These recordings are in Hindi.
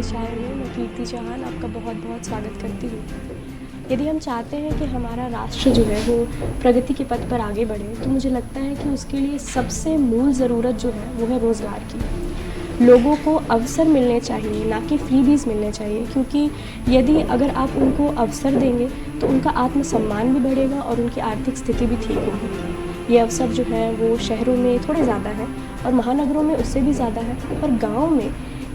दिशाएं में मैं कीर्ति चौहान आपका बहुत बहुत स्वागत करती हूँ। यदि हम चाहते हैं कि हमारा राष्ट्र जो है वो प्रगति के पथ पर आगे बढ़े, तो मुझे लगता है कि उसके लिए सबसे मूल ज़रूरत जो है वो है रोज़गार की। लोगों को अवसर मिलने चाहिए, ना कि फ्रीबीज़ मिलने चाहिए, क्योंकि यदि अगर आप उनको अवसर देंगे तो उनका आत्मसम्मान भी बढ़ेगा और उनकी आर्थिक स्थिति भी ठीक होगी। ये अवसर जो है वो शहरों में थोड़े ज़्यादा है और महानगरों में उससे भी ज़्यादा है, पर गाँव में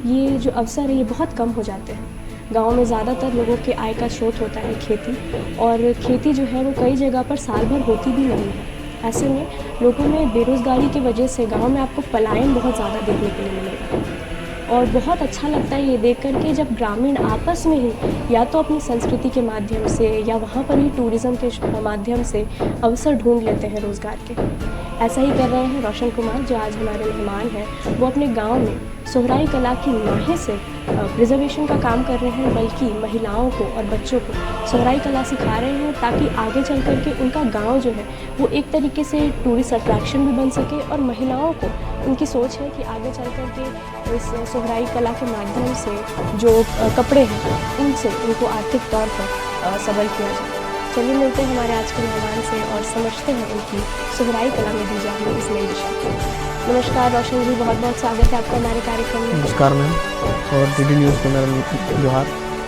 ये जो अवसर है ये बहुत कम हो जाते हैं। गाँव में ज़्यादातर लोगों के आय का स्रोत होता है खेती, और खेती जो है वो कई जगह पर साल भर होती भी नहीं है। ऐसे में लोगों में बेरोज़गारी की वजह से गाँव में आपको पलायन बहुत ज़्यादा देखने के लिए मिलेगा। और बहुत अच्छा लगता है ये देख कर के जब ग्रामीण आपस में ही या तो अपनी संस्कृति के माध्यम से या वहाँ पर ही टूरिज़्म के माध्यम से अवसर ढूंढ लेते हैं रोज़गार के। ऐसा ही कर रहे हैं रोशन कुमार, जो आज हमारे मेहमान हैं। वो अपने गांव में सोहराई कला की नाहे से प्रिजर्वेशन का काम कर रहे हैं, बल्कि महिलाओं को और बच्चों को सोहराई कला सिखा रहे हैं, ताकि आगे चल कर के उनका गांव जो है वो एक तरीके से टूरिस्ट अट्रैक्शन भी बन सके। और महिलाओं को उनकी सोच है कि आगे चल कर के इस सोहराई कला के माध्यम से जो कपड़े हैं उनसे उनको आर्थिक तौर पर सबल किया जाए। चलिए मिलते हैं हमारे आज के मेहमान से और समझते हैं उनकी सोहराई कला में दी जा रही इस नई दिशा को। नमस्कार रोशन जी, बहुत बहुत स्वागत है आपका हमारे कार्यक्रम में। नमस्कार मैम, और डीडी न्यूज़ को मेरा जोहार।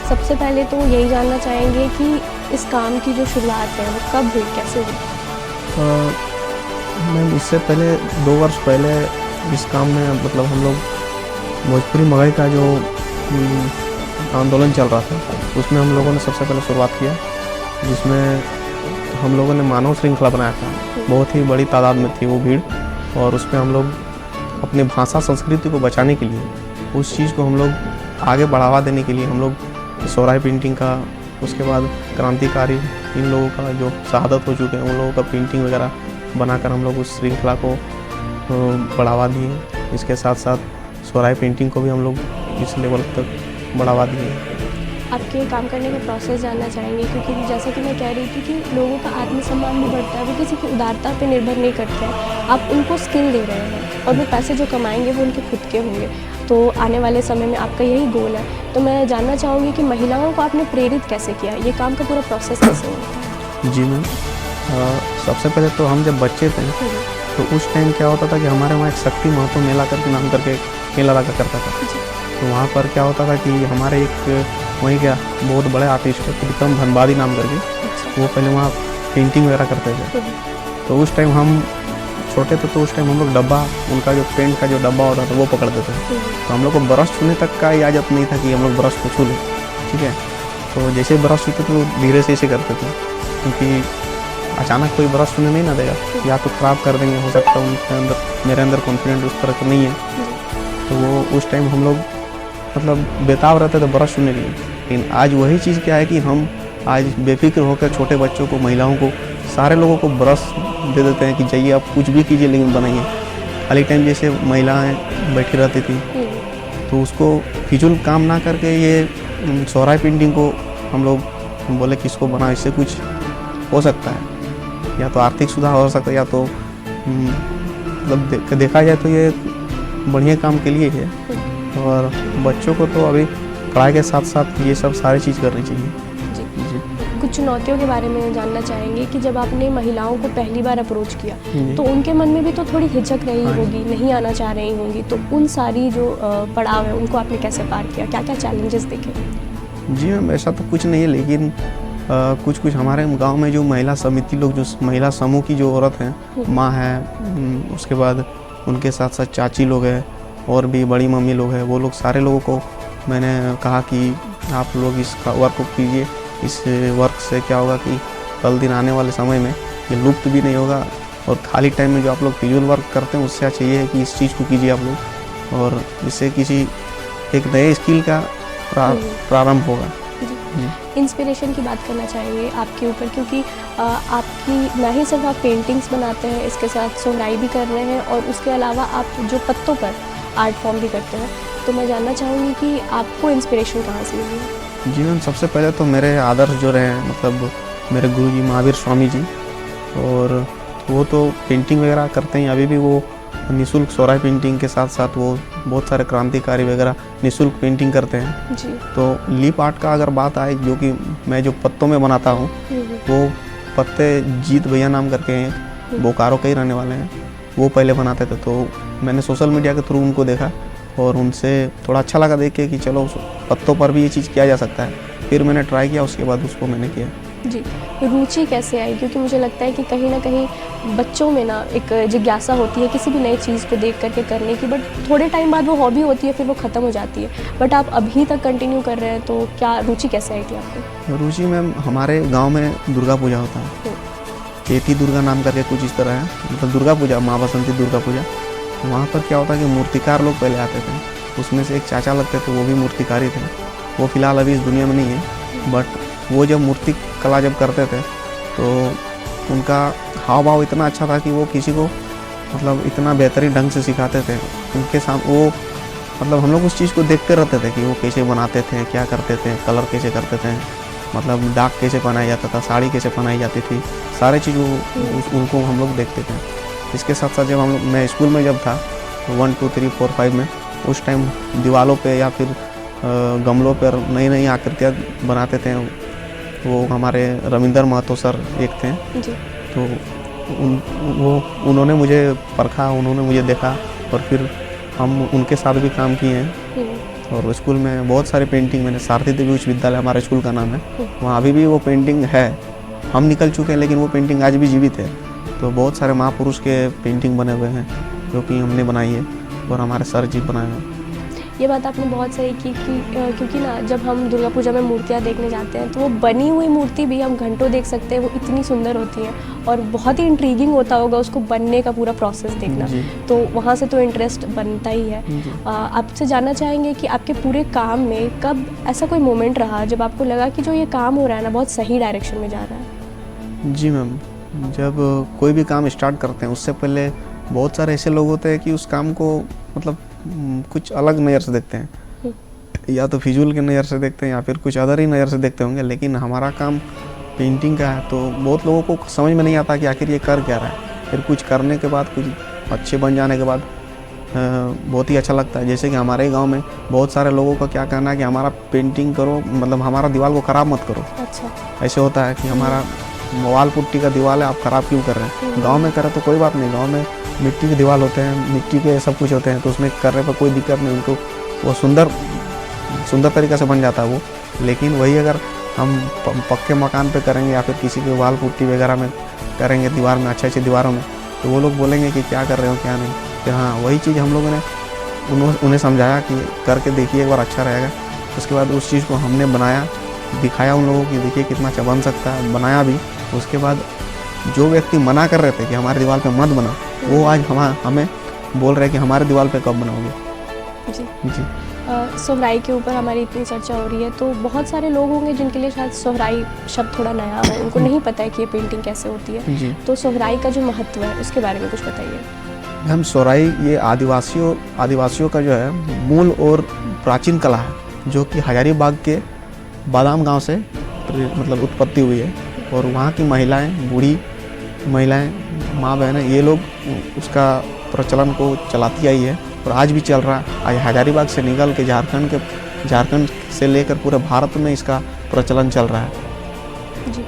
सबसे पहले तो यही जानना चाहेंगे कि इस काम की जो शुरुआत है वो कब हुई, कैसे हुई? मैम इससे पहले 2 वर्ष पहले इस काम में मतलब हम लोग भोजपुरी मगही का जो आंदोलन चल रहा था उसमें हम लोगों ने सबसे पहले शुरुआत किया, जिसमें हम लोगों ने मानव श्रृंखला बनाया था। बहुत ही बड़ी तादाद में थी वो भीड़, और उसमें हम लोग अपने भाषा संस्कृति को बचाने के लिए, उस चीज़ को हम लोग आगे बढ़ावा देने के लिए हम लोग सोहराई पेंटिंग का, उसके बाद क्रांतिकारी इन लोगों का जो शहादत हो चुके हैं उन लोगों का पेंटिंग वगैरह बनाकर हम लोग उस श्रृंखला को बढ़ावा दिए। इसके साथ साथ सोहराई पेंटिंग को भी हम लोग इस लेवल तक बढ़ावा दिए। आपके काम करने का प्रोसेस जानना चाहेंगे, क्योंकि जैसा कि मैं कह रही थी कि लोगों का आत्मसम्मान भी बढ़ता है, वो किसी की उदारता पे निर्भर नहीं करते हैं। आप उनको स्किल दे रहे हैं और वो पैसे जो कमाएंगे वो उनके खुद के होंगे। तो आने वाले समय में आपका यही गोल है। तो मैं जानना चाहूँगी कि महिलाओं को आपने प्रेरित कैसे किया, ये काम का पूरा प्रोसेस कैसे होता है? जी मैम, सबसे पहले तो हम जब बच्चे थे तो उस टाइम क्या होता था कि हमारे वहाँ एक शक्ति महतो मेला करके नाम करके मेला लगा करता था। तो वहाँ पर क्या होता था कि हमारे एक वहीं क्या बहुत बड़े आर्टिस्ट है विक्रम धनबादी नाम करके, वो पहले वहाँ पेंटिंग वगैरह करते थे। तो उस टाइम हम छोटे थे, तो उस टाइम हम लोग डब्बा, उनका जो पेंट का जो डब्बा होता था वो पकड़ते थे। तो हम लोग को ब्रश छूने तक का इजाज़त नहीं था कि हम लोग ब्रश को छू लें, ठीक है। तो जैसे ब्रश छूते थे तो धीरे से ऐसे करते थे, क्योंकि अचानक कोई ब्रश छूने नहीं ना देगा, या तो ख़राब कर देंगे, हो सकता है उनके अंदर, मेरे अंदर कॉन्फिडेंट उस तरह का नहीं है। तो वो उस टाइम हम लोग मतलब बेताब रहते थे ब्रश छूने के लिए। लेकिन आज वही चीज़ क्या है कि हम आज बेफिक्र होकर छोटे बच्चों को, महिलाओं को, सारे लोगों को ब्रश दे देते हैं कि जाइए आप कुछ भी कीजिए लेकिन बनाइए। खाली टाइम जैसे महिलाएं बैठी रहती थी तो उसको फिजूल काम ना करके ये सोहराई पेंटिंग को हम लोग बोले कि इसको बना, इससे कुछ हो सकता है, या तो आर्थिक सुधार हो सकता है, या तो मतलब देखा जाए तो ये बढ़िया काम के लिए है। और बच्चों को तो अभी पढ़ाई के साथ साथ ये सब सारी चीज़ करनी चाहिए। जी। कुछ चुनौतियों के बारे में जानना चाहेंगे कि जब आपने महिलाओं को पहली बार अप्रोच किया तो उनके मन में भी तो थोड़ी हिचक रही होगी, नहीं आना चाह रही होंगी, तो उन सारी जो पड़ाव है उनको आपने कैसे पार किया, क्या क्या चैलेंजेस देखे? जी मैम, ऐसा तो कुछ नहीं है, लेकिन कुछ हमारे गांव में जो महिला समिति लोग, जो महिला समूह की जो औरत हैं, माँ है, उसके बाद उनके साथ साथ चाची लोग हैं और भी बड़ी मम्मी लोग हैं, वो लोग सारे लोगों को मैंने कहा कि आप लोग इस वर्क को कीजिए। इस वर्क से क्या होगा कि कल दिन आने वाले समय में ये लुप्त भी नहीं होगा, और खाली टाइम में जो आप लोग फिजूल वर्क करते हैं उससे अच्छा ये है कि इस चीज़ को कीजिए आप लोग, और इससे किसी एक नए स्किल का प्रारंभ होगा। इंस्पिरेशन की बात करना चाहेंगे आपके ऊपर, क्योंकि आपकी ना ही सिर्फ आप पेंटिंग्स बनाते हैं, इसके साथ सोहराई भी कर रहे हैं और उसके अलावा आप जो पत्तों पर आर्ट फॉर्म भी करते हैं। तो मैं जानना चाहूँगी कि आपको इंस्पिरेशन कहाँ से मिली है? जी मैम, सबसे पहले तो मेरे आदर्श जो रहे हैं, मतलब मेरे गुरुजी महावीर स्वामी जी, और वो तो पेंटिंग वगैरह करते हैं, अभी भी वो निःशुल्क सोराई पेंटिंग के साथ साथ वो बहुत सारे क्रांतिकारी वगैरह निःशुल्क पेंटिंग करते हैं। जी। तो लीप आर्ट का अगर बात आए, जो कि मैं जो पत्तों में बनाता हूँ, वो पत्ते जीत भैया नाम करके हैं, बोकारो के ही रहने वाले हैं, वो पहले बनाते थे। तो मैंने सोशल मीडिया के थ्रू उनको देखा और उनसे थोड़ा अच्छा लगा देख के कि चलो पत्तों पर भी ये चीज़ किया जा सकता है। फिर मैंने ट्राई किया, उसके बाद उसको मैंने किया। जी, रुचि कैसे आई? क्योंकि मुझे लगता है कि कहीं ना कहीं बच्चों में ना एक जिज्ञासा होती है किसी भी नई चीज़ को देख करके करने की, बट थोड़े टाइम बाद वो हॉबी होती है, फिर वो ख़त्म हो जाती है, बट आप अभी तक कंटिन्यू कर रहे हैं, तो क्या रुचि कैसे आई थी आपको? रुचि मैम, हमारे गांव में दुर्गा पूजा होता है, चेती दुर्गा नाम करके कुछ इस तरह है, मतलब दुर्गा पूजा, माँ बसंती दुर्गा पूजा। वहाँ पर क्या होता है कि मूर्तिकार लोग पहले आते थे, उसमें से एक चाचा लगते थे, वो भी मूर्तिकार थे। वो फिलहाल अभी इस दुनिया में नहीं है, बट वो जब मूर्ति कला जब करते थे तो उनका हाव भाव इतना अच्छा था कि वो किसी को मतलब इतना बेहतरीन ढंग से सिखाते थे। उनके सामने वो मतलब हम लोग उस चीज़ को देखते रहते थे कि वो कैसे बनाते थे, क्या करते थे, कलर कैसे करते थे, मतलब डाक कैसे पहनाया जाता था, साड़ी कैसे पहनाई जाती थी, सारे चीज़ उनको हम लोग देखते थे। इसके साथ साथ जब मैं स्कूल में जब था 1 2 3 4 5 में, उस टाइम दीवारों पे या फिर गमलों पर नई नई आकृतियाँ बनाते थे। वो हमारे रविंदर महतो सर एक थे जी। तो उन्होंने मुझे परखा, उन्होंने मुझे देखा और फिर हम उनके साथ भी काम किए हैं। और स्कूल में बहुत सारे पेंटिंग मैंने, सारथी देवी उच्च विद्यालय हमारे स्कूल का नाम है, वहाँ अभी भी वो पेंटिंग है। हम निकल चुके हैं लेकिन वो पेंटिंग आज भी जीवित है। तो बहुत सारे महापुरुष के पेंटिंग बने हुए हैं जो कि हमने बनाई है और हमारे सर जी बनाए हैं। ये बात आपने बहुत सही की कि क्योंकि ना जब हम दुर्गा पूजा में मूर्तियाँ देखने जाते हैं तो वो बनी हुई मूर्ति भी हम घंटों देख सकते हैं, वो इतनी सुंदर होती है और बहुत ही इंट्रीगिंग होता होगा उसको बनने का पूरा प्रोसेस देखना। तो वहाँ से तो इंटरेस्ट बनता ही है। आपसे जानना चाहेंगे कि आपके पूरे काम में कब ऐसा कोई मोमेंट रहा जब आपको लगा कि जो ये काम हो रहा है ना बहुत सही डायरेक्शन में जा रहा है? जी मैम, जब कोई भी काम स्टार्ट करते हैं उससे पहले बहुत सारे ऐसे लोग होते हैं कि उस काम को मतलब कुछ अलग नज़र से देखते हैं, या तो फिजूल की नज़र से देखते हैं या फिर कुछ अदर ही नज़र से देखते होंगे। लेकिन हमारा काम पेंटिंग का है तो बहुत लोगों को समझ में नहीं आता कि आखिर ये कर क्या रहा है। फिर कुछ करने के बाद, कुछ अच्छे बन जाने के बाद बहुत ही अच्छा लगता है। जैसे कि हमारे गांव में बहुत सारे लोगों का क्या कहना है कि हमारा पेंटिंग करो, मतलब हमारा दीवार को ख़राब मत करो। अच्छा। ऐसे होता है कि हमारा वाल पुट्टी का दीवार है, आप ख़राब क्यों कर रहे हैं? गांव में करें तो कोई बात नहीं, गांव में मिट्टी के दीवार होते हैं, मिट्टी के सब कुछ होते हैं, तो उसमें करने पर कोई दिक्कत नहीं, उनको वो सुंदर तरीक़े से बन जाता है वो। लेकिन वही अगर हम पक्के मकान पे करेंगे या फिर किसी के वाल पुट्टी वगैरह में करेंगे, दीवार में, अच्छे दीवारों में, तो वो लोग बोलेंगे कि क्या कर रहे हो, क्या नहीं। फिर हाँ, वही चीज़ हम लोगों ने उन्हें समझाया कि करके देखिए एक बार, अच्छा रहेगा। उसके बाद उस चीज़ को हमने बनाया, दिखाया उन लोगों की, देखिए कितना अच्छा बन सकता है, बनाया भी। उसके बाद जो व्यक्ति मना कर रहे थे कि हमारे दीवार पे मत बना, वो आज हमें बोल रहे हैं कि हमारे दीवार पे कब बनाओगे। जी जी। सोहराई के ऊपर हमारी इतनी चर्चा हो रही है तो बहुत सारे लोग होंगे जिनके लिए शायद सोहराई शब्द थोड़ा नया है, उनको नहीं पता है कि ये पेंटिंग कैसे होती है। जी। तो सोहराई का जो महत्व है उसके बारे में कुछ बताइए। हम सोहराई ये आदिवासियों का जो है मूल और प्राचीन कला है, जो कि हजारीबाग के बादाम गांव से मतलब उत्पत्ति हुई है। और वहाँ की महिलाएं, बूढ़ी महिलाएं, माँ बहनें, ये लोग उसका प्रचलन को चलाती आई है और आज भी चल रहा है। आज हजारीबाग से निकल के झारखंड से लेकर पूरे भारत में इसका प्रचलन चल रहा है। जी।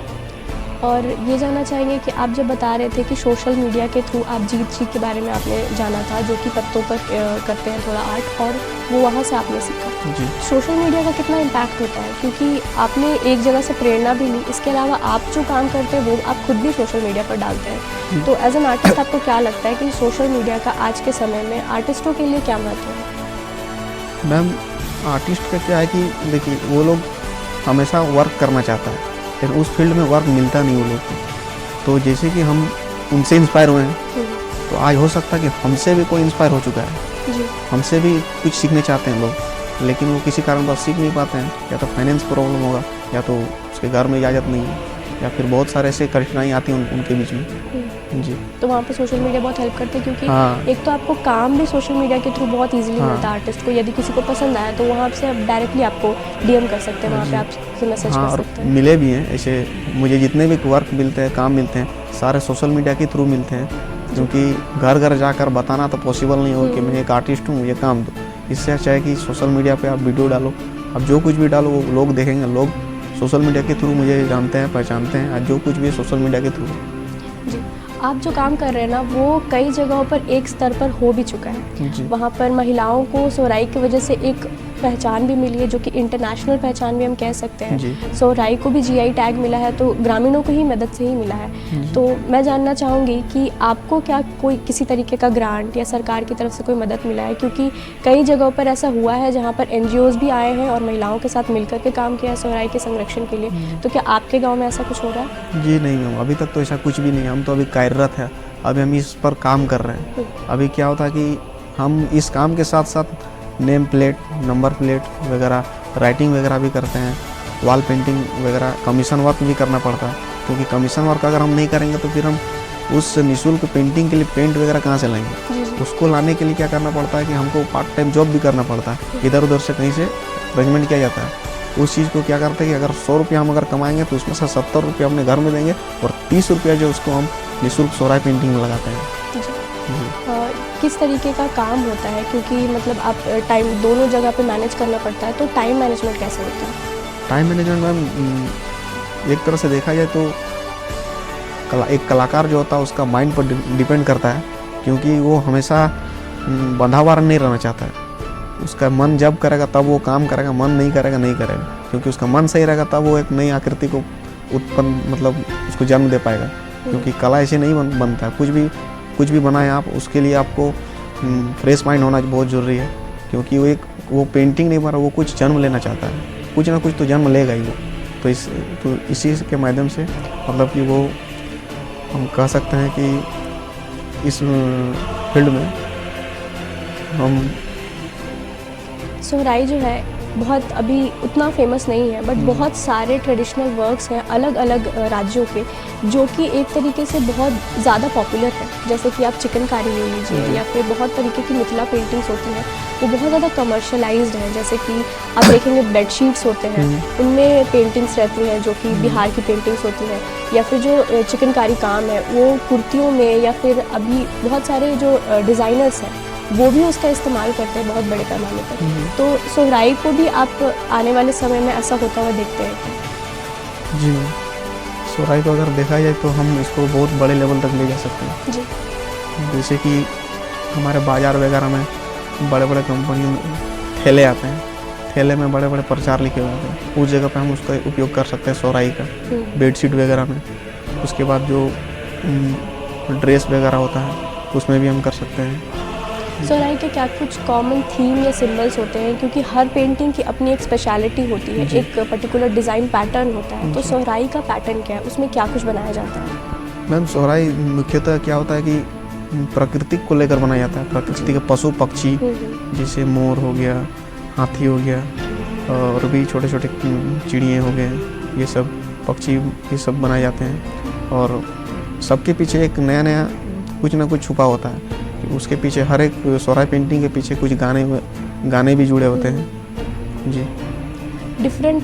और ये जानना चाहेंगे कि आप जब बता रहे थे कि सोशल मीडिया के थ्रू आप जीत जी के बारे में आपने जाना था, जो कि पत्तों पर करते हैं थोड़ा आर्ट, और वो वहाँ से आपने सीखा। जी। सोशल मीडिया का कितना इम्पैक्ट होता है, क्योंकि आपने एक जगह से प्रेरणा भी ली, इसके अलावा आप जो काम करते हैं वो आप खुद भी सोशल मीडिया पर डालते हैं। तो एज एन आर्टिस्ट आपको क्या लगता है कि सोशल मीडिया का आज के समय में आर्टिस्टों के लिए क्या महत्व है? मैम, आर्टिस्ट का क्या है कि देखिए, वो लोग हमेशा वर्क करना चाहता है, लेकिन उस फील्ड में वर्क मिलता नहीं वो लोग को। तो जैसे कि हम उनसे इंस्पायर हुए हैं, तो आज हो सकता है कि हमसे भी कोई इंस्पायर हो चुका है। जी। हमसे भी कुछ सीखने चाहते हैं लोग, लेकिन वो किसी कारण बस सीख नहीं पाते हैं। या तो फाइनेंस प्रॉब्लम होगा, या तो उसके घर में इजाज़त नहीं है, या फिर बहुत सारे ऐसे कठिनाई आती हैं उनके बीच में। जी। तो वहाँ पे सोशल मीडिया बहुत हेल्प करते हैं, क्योंकि हाँ। एक तो आपको काम भी सोशल मीडिया के थ्रू बहुत इजीली हाँ। मिलता है आर्टिस्ट को। यदि किसी को पसंद आया तो वहाँ से आप डायरेक्टली आपको डीएम कर सकते हैं, वहाँ पे आपसे मैसेज हाँ, कर और सकते हैं। मिले भी हैं ऐसे। मुझे जितने भी वर्क मिलते हैं, काम मिलते हैं, सारे सोशल मीडिया के थ्रू मिलते हैं। क्योंकि घर घर जाकर बताना तो पॉसिबल नहीं हो कि मैं एक आर्टिस्ट हूँ, मुझे काम दो। इससे अच्छा है कि सोशल मीडिया पे आप वीडियो डालो, आप जो कुछ भी डालो वो लोग देखेंगे। लोग सोशल मीडिया के थ्रू मुझे जानते हैं, पहचानते हैं, आज जो कुछ भी सोशल मीडिया के थ्रू। जी, आप जो काम कर रहे हैं ना वो कई जगहों पर एक स्तर पर हो भी चुका है। वहाँ पर महिलाओं को सोहराई की वजह से एक पहचान भी मिली है, जो कि इंटरनेशनल पहचान भी हम कह सकते हैं। सोहराई को भी जीआई टैग मिला है, तो ग्रामीणों को ही मदद से ही मिला है। तो मैं जानना चाहूँगी कि आपको क्या कोई किसी तरीके का ग्रांट या सरकार की तरफ से कोई मदद मिला है? क्योंकि कई जगहों पर ऐसा हुआ है जहाँ पर NGOs भी आए हैं और महिलाओं के साथ मिलकर के काम किया है सोहराई के संरक्षण के लिए। तो क्या आपके गाँव में ऐसा कुछ हो रहा है? जी नहीं मैम, अभी तक तो ऐसा कुछ भी नहीं। हम तो अभी कार्यरत है, अभी हम इस पर काम कर रहे हैं। अभी क्या होता है कि हम इस काम के साथ साथ नेम प्लेट, नंबर प्लेट वगैरह, राइटिंग वगैरह भी करते हैं, वॉल पेंटिंग वगैरह, कमीशन वर्क भी करना पड़ता है। क्योंकि कमीशन वर्क अगर हम नहीं करेंगे तो फिर हम उस निःशुल्क पेंटिंग के लिए पेंट वगैरह कहाँ से लाएंगे? उसको लाने के लिए क्या करना पड़ता है कि हमको पार्ट टाइम जॉब भी करना पड़ता है, इधर उधर से कहीं से अरेंजमेंट किया जाता है। उस चीज़ को क्या करते हैं कि अगर 100 रुपया हम अगर कमाएंगे तो उसमें से 70 रुपया अपने घर में देंगे और 30 रुपया जो उसको हम निःशुल्क सोहराई पेंटिंग में लगाते हैं। किस तरीके का काम होता है? क्योंकि मतलब आप टाइम दोनों जगह पे मैनेज करना पड़ता है, तो टाइम मैनेजमेंट कैसे होता है? टाइम मैनेजमेंट मैम एक तरह से देखा जाए तो एक कलाकार जो होता है उसका माइंड पर डिपेंड करता है, क्योंकि वो हमेशा बंधा हुआ नहीं रहना चाहता है। उसका मन जब करेगा तब वो काम करेगा, मन नहीं करेगा नहीं करेगा। क्योंकि उसका मन सही रहेगा तब वो एक नई आकृति को उत्पन्न मतलब उसको जन्म दे पाएगा। क्योंकि कला ऐसे नहीं बनता है। कुछ भी बनाए आप, उसके लिए आपको फ्रेश माइंड होना बहुत ज़रूरी है। क्योंकि वो पेंटिंग नहीं बना, वो कुछ जन्म लेना चाहता है, कुछ ना कुछ तो जन्म लेगा ही वो। तो इसी के माध्यम से मतलब कि वो हम कह सकते हैं कि इस फील्ड में हम सोहराई जो है बहुत अभी उतना फेमस नहीं है, बट बहुत सारे ट्रेडिशनल वर्क्स हैं अलग अलग राज्यों के, जो कि एक तरीके से बहुत ज़्यादा पॉपुलर है। जैसे कि आप चिकनकारी ले लीजिए, या फिर बहुत तरीके की मिथिला पेंटिंग्स होती हैं, वो बहुत ज़्यादा कमर्शलाइज्ड हैं। जैसे कि आप देखेंगे बेडशीट्स होते हैं, उनमें पेंटिंग्स रहती हैं जो कि बिहार की पेंटिंग्स होती हैं। या फिर जो चिकनकारी काम है वो कुर्तियों में, या फिर अभी बहुत सारे जो डिज़ाइनर्स हैं वो भी उसका इस्तेमाल करते हैं बहुत बड़े पैमाने पर। तो सोहराई को भी आप आने वाले समय में ऐसा होता हुआ देखते हैं? जी, सोहराई को अगर देखा जाए तो हम इसको बहुत बड़े लेवल तक ले जा सकते हैं जी। जैसे कि हमारे बाज़ार वगैरह में बड़े बड़े कंपनी में ठेले आते हैं, ठेले में बड़े बड़े प्रचार लिखे हुए होते हैं, उस जगह पे हम उसका उपयोग कर सकते हैं सोहराई का, बेडशीट वगैरह में। उसके बाद जो ड्रेस वगैरह होता है उसमें भी हम कर सकते हैं। सोहराई के क्या कुछ कॉमन थीम या सिंबल्स होते हैं? क्योंकि हर पेंटिंग की अपनी एक स्पेशलिटी होती है, एक पर्टिकुलर डिज़ाइन पैटर्न होता है। तो सोहराई का पैटर्न क्या है, उसमें क्या कुछ बनाया जाता है? मैम सोहराई मुख्यतः क्या होता है कि प्रकृति को लेकर बनाया जाता है। प्रकृति के पशु पक्षी जैसे मोर हो गया, हाथी हो गया, और भी छोटे छोटे चिड़िए हो गए, ये सब पक्षी ये सब बनाए जाते हैं। और सबके पीछे एक नया नया कुछ ना कुछ छुपा होता है। उसके पीछे हर एक सोहराई पेंटिंग के पीछे कुछ गाने भी जुड़े होते हैं। जी, डिफरेंट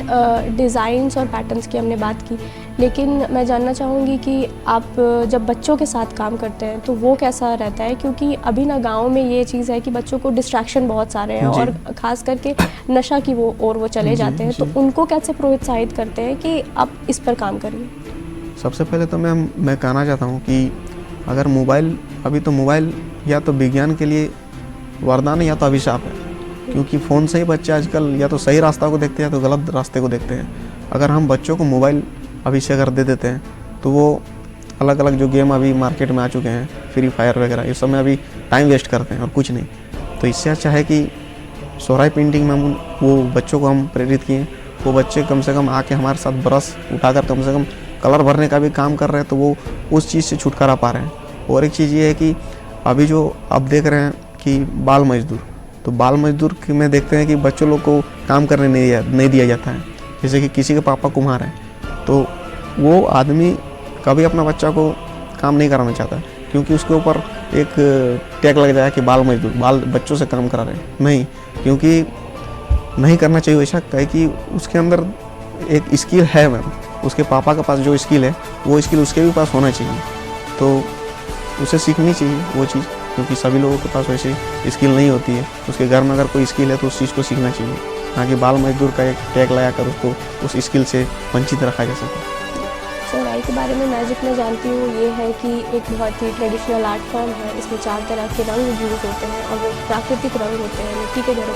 डिज़ाइंस और पैटर्न्स की हमने बात की, लेकिन मैं जानना चाहूँगी कि आप जब बच्चों के साथ काम करते हैं तो वो कैसा रहता है? क्योंकि अभी ना गाँव में ये चीज़ है कि बच्चों को डिस्ट्रैक्शन बहुत सारे हैं, और ख़ास करके नशा की वो चले जाते हैं। तो उनको कैसे प्रोत्साहित करते हैं कि आप इस पर काम करिए? सबसे पहले तो मैं कहना चाहता हूँ कि अगर मोबाइल, अभी तो मोबाइल या तो विज्ञान के लिए वरदान है या तो अभिशाप है। क्योंकि फ़ोन से ही बच्चे आजकल या तो सही रास्ता को देखते हैं या तो गलत रास्ते को देखते हैं। अगर हम बच्चों को मोबाइल अभी से अगर दे देते हैं तो वो अलग अलग जो गेम अभी मार्केट में आ चुके हैं, फ्री फायर वगैरह, इस सब में अभी टाइम वेस्ट करते हैं और कुछ नहीं। तो इससे अच्छा है कि सोहराई पेंटिंग में वो बच्चों को हम प्रेरित किए, वो बच्चे कम से कम आके हमारे साथ ब्रश उठाकर कम से कम कलर भरने का भी काम कर रहे हैं, तो वो उस चीज़ से छुटकारा पा रहे हैं। और एक चीज़ ये है कि अभी जो आप देख रहे हैं कि बाल मजदूर, तो बाल मजदूर में देखते हैं कि बच्चों लोग को काम करने नहीं दिया जाता है। जैसे कि किसी के पापा कुम्हार हैं तो वो आदमी कभी अपना बच्चा को काम नहीं कराना चाहता, क्योंकि उसके ऊपर एक टैग लग जाए कि बाल मजदूर, बाल बच्चों से काम करा रहे हैं। नहीं, क्योंकि नहीं करना चाहिए ऐसा, कहे कि उसके अंदर एक स्किल है। मैम उसके पापा के पास जो स्किल है वो स्किल उसके भी पास होना चाहिए। तो उसे सीखनी चाहिए वो चीज़, क्योंकि सभी लोगों के पास वैसे स्किल नहीं होती है। उसके घर में अगर कोई स्किल है तो उस चीज़ को सीखना चाहिए, ना कि बाल मजदूर का एक टैग लगा कर उसको उस स्किल से वंचित रखा जा सके। सिलाई के बारे में मैं जितना जानती हूँ ये है कि एक बहुत ही ट्रेडिशनल आर्ट फॉर्म है। इसमें 4 तरह के रंग यूज़ होते हैं और वो प्राकृतिक रंग होते हैं, मिट्टी के घरों